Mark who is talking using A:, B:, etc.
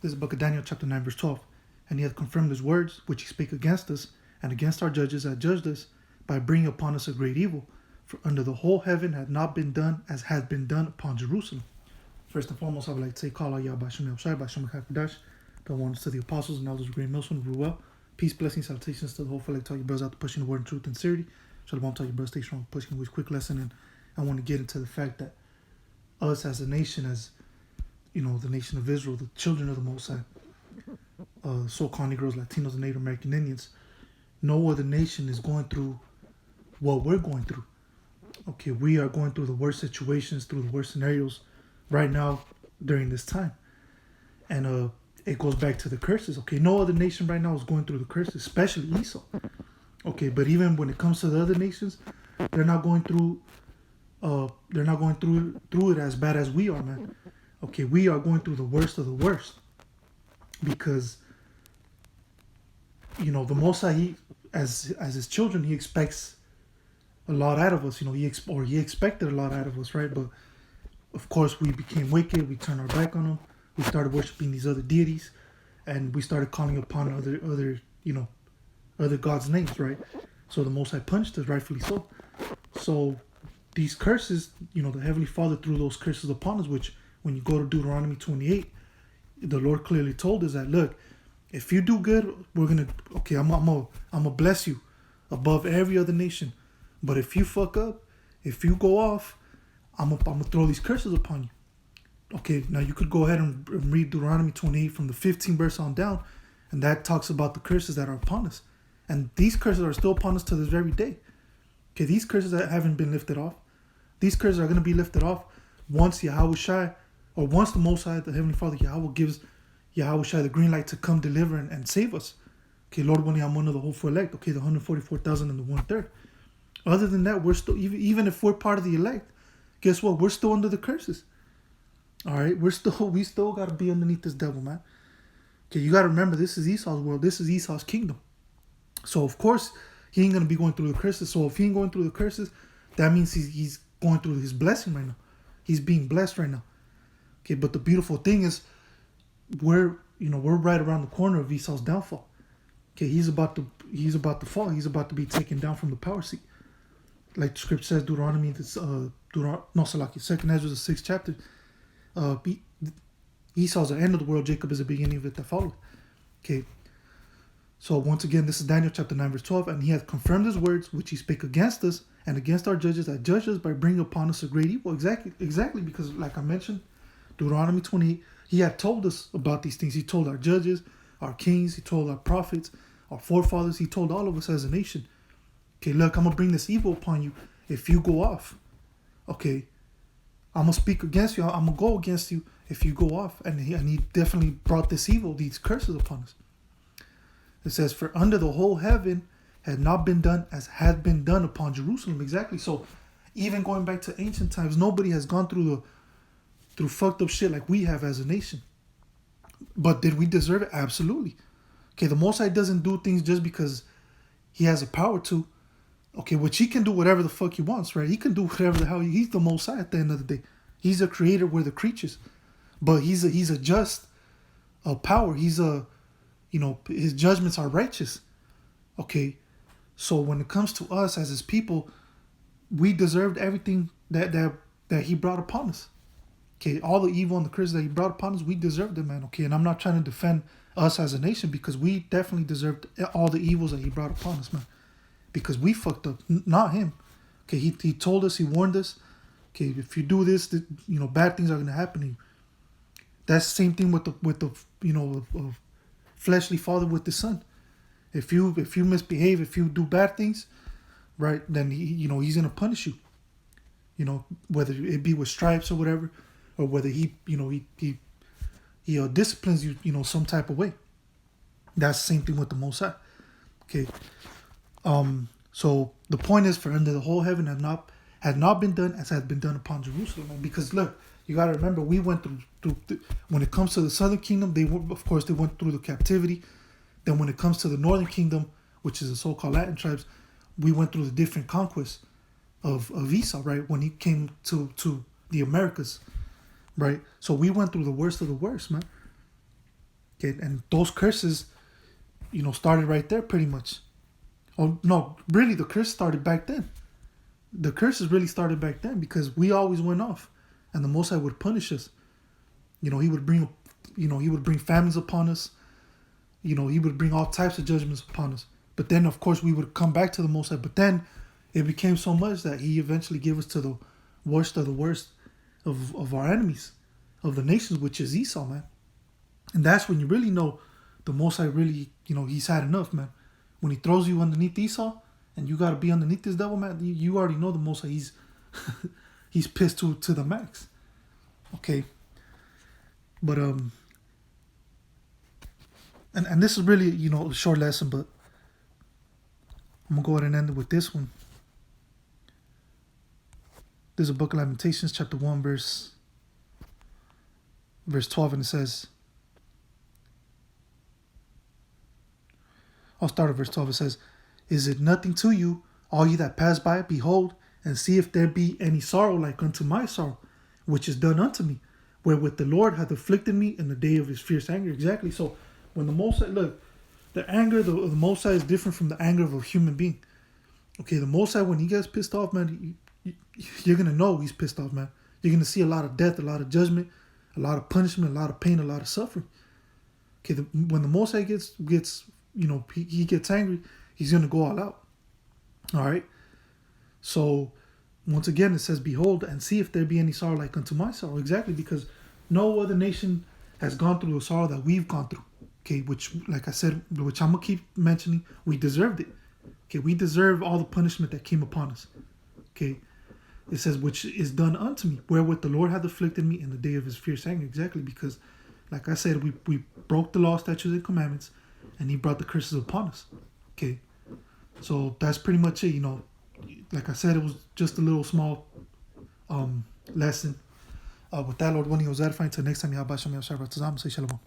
A: This is the book of Daniel, chapter 9, verse 12. And he hath confirmed his words, which he spake against us, and against our judges that judged us, by bringing upon us a great evil. For under the whole heaven had not been done as had been done upon Jerusalem. First and foremost, I would like to say, Call out Yahweh Shem Shai, by Shem Hakadosh, the ones to the apostles and elders of Great Millstone, Ruel. Peace, blessings, salutations to the whole fellowship. Tell your brothers out to pushing the word in truth and sincerity. Shalom, tell your brothers stay strong, pushing with quick lesson. And I want to get into the fact that us as a nation, as the nation of Israel, the children of the Most High, so-called Negroes, Latinos, and Native American Indians, no other nation is going through what we're going through. Okay, we are going through the worst situations, through the worst scenarios right now during this time. And it goes back to the curses. Okay, no other nation right now is going through the curses, especially Esau. Okay, but even when it comes to the other nations, they're not going through it as bad as we are, man. Okay, we are going through the worst of the worst, because the Most High, he, as his children, he expects a lot out of us. He expected a lot out of us, right? But of course, we became wicked. We turned our back on him. We started worshiping these other deities, and we started calling upon other gods' names, right? So the Most High punished us, rightfully so. So these curses, the Heavenly Father threw those curses upon us, which when you go to Deuteronomy 28, the Lord clearly told us that, look, if you do good, I'm gonna bless you above every other nation. But if you fuck up, if you go off, I'm gonna throw these curses upon you. Okay, now you could go ahead and read Deuteronomy 28 from the 15th verse on down, and that talks about the curses that are upon us. And these curses are still upon us to this very day. Okay, these curses that haven't been lifted off. These curses are going to be lifted off once Yahweh Shai, or once the Most High, the Heavenly Father, Yahweh, gives Yahweh Shai the green light to come deliver and save us. Okay, Lord, when I'm one of the hopeful elect, okay, the 144,000 and the 1/3. Other than that, we're still, even if we're part of the elect, guess what? We're still under the curses. All right, we still got to be underneath this devil, man. Okay, you got to remember, this is Esau's world. This is Esau's kingdom. So, of course, he ain't going to be going through the curses. So, if he ain't going through the curses, that means he's going through his blessing right now. He's being blessed right now. Okay, but the beautiful thing is, we're right around the corner of Esau's downfall. Okay, he's about to fall. He's about to be taken down from the power seat. Like the scripture says, Deuteronomy, Second Ezra, the 6th chapter. Esau's the end of the world, Jacob is the beginning of it that followed. Okay, so once again, this is Daniel chapter 9 verse 12. And he hath confirmed his words, which he spake against us, and against our judges that judged us, by bringing upon us a great evil. Exactly, because like I mentioned, Deuteronomy 28, he had told us about these things. He told our judges, our kings, he told our prophets, our forefathers, he told all of us as a nation. Okay, look, I'm going to bring this evil upon you if you go off. Okay, I'm going to speak against you. I'm going to go against you if you go off. And he definitely brought this evil, these curses upon us. It says, for under the whole heaven had not been done as had been done upon Jerusalem. Exactly. So even going back to ancient times, nobody has gone through fucked up shit like we have as a nation. But did we deserve it? Absolutely. Okay, the Most High doesn't do things just because he has the power to. Okay, which he can do whatever the fuck he wants, right? He can do whatever the hell he's the Most High at the end of the day. He's a creator, we're the creatures. But he's a just power. He's his judgments are righteous. Okay, so when it comes to us as his people, we deserved everything that he brought upon us. Okay, all the evil and the curses that he brought upon us, we deserved it, man. Okay, and I'm not trying to defend us as a nation, because we definitely deserved all the evils that he brought upon us, man. Because we fucked up, not him. Okay, he told us, he warned us. Okay, if you do this, bad things are gonna happen to you. That's the same thing with the fleshly father with the son. If you misbehave, if you do bad things, right, then he's gonna punish you. Whether it be with stripes or whatever, or whether he disciplines you, some type of way. That's the same thing with the Most High. Okay. So the point is, for under the whole heaven had not been done as had been done upon Jerusalem. Because look, you got to remember, we went through when it comes to the southern kingdom, they went through the captivity. Then when it comes to the northern kingdom, which is the so-called Latin tribes, we went through the different conquests of Esau, right? When he came to the Americas, right? So we went through the worst of the worst, man. Okay, and those curses, started right there pretty much. Oh no, really, the curse started back then. The curses really started back then because we always went off, and the Most High would punish us. He would bring, he would bring famines upon us. He would bring all types of judgments upon us. But then, of course, we would come back to the Most High. But then, it became so much that He eventually gave us to the worst of the worst of our enemies, of the nations, which is Esau, man. And that's when you really know the Most High really, He's had enough, man. When He throws you underneath Esau, and you got to be underneath this devil, man, you already know the Most High, he's pissed to the max. Okay. But, and this is really, a short lesson, but I'm going to go ahead and end it with this one. There's a book of Lamentations, chapter 1, verse 12, and it says, I'll start at verse 12. It says, "Is it nothing to you, all ye that pass by? Behold, and see if there be any sorrow like unto my sorrow, which is done unto me, wherewith the Lord hath afflicted me in the day of His fierce anger." Exactly. So when the Most High, look, the anger of the Most High is different from the anger of a human being. Okay, the Most High, when He gets pissed off, man, you're going to know He's pissed off, man. You're going to see a lot of death, a lot of judgment, a lot of punishment, a lot of pain, a lot of suffering. Okay, when the Most High gets he gets angry, He's going to go all out. All right? So, once again, it says, "Behold, and see if there be any sorrow like unto my sorrow." Exactly, because no other nation has gone through the sorrow that we've gone through. Okay, which, like I said, which I'm going to keep mentioning, we deserved it. Okay, we deserve all the punishment that came upon us. Okay, it says, "Which is done unto me, wherewith the Lord hath afflicted me in the day of His fierce anger." Exactly, because, like I said, we broke the law, statutes, and commandments, and He brought the curses upon us. Okay, so that's pretty much it. Like I said, it was just a little small lesson. With that, Lord willing, it was edifying. Until next time, Yahweh Shem Yahshua Say Shalom.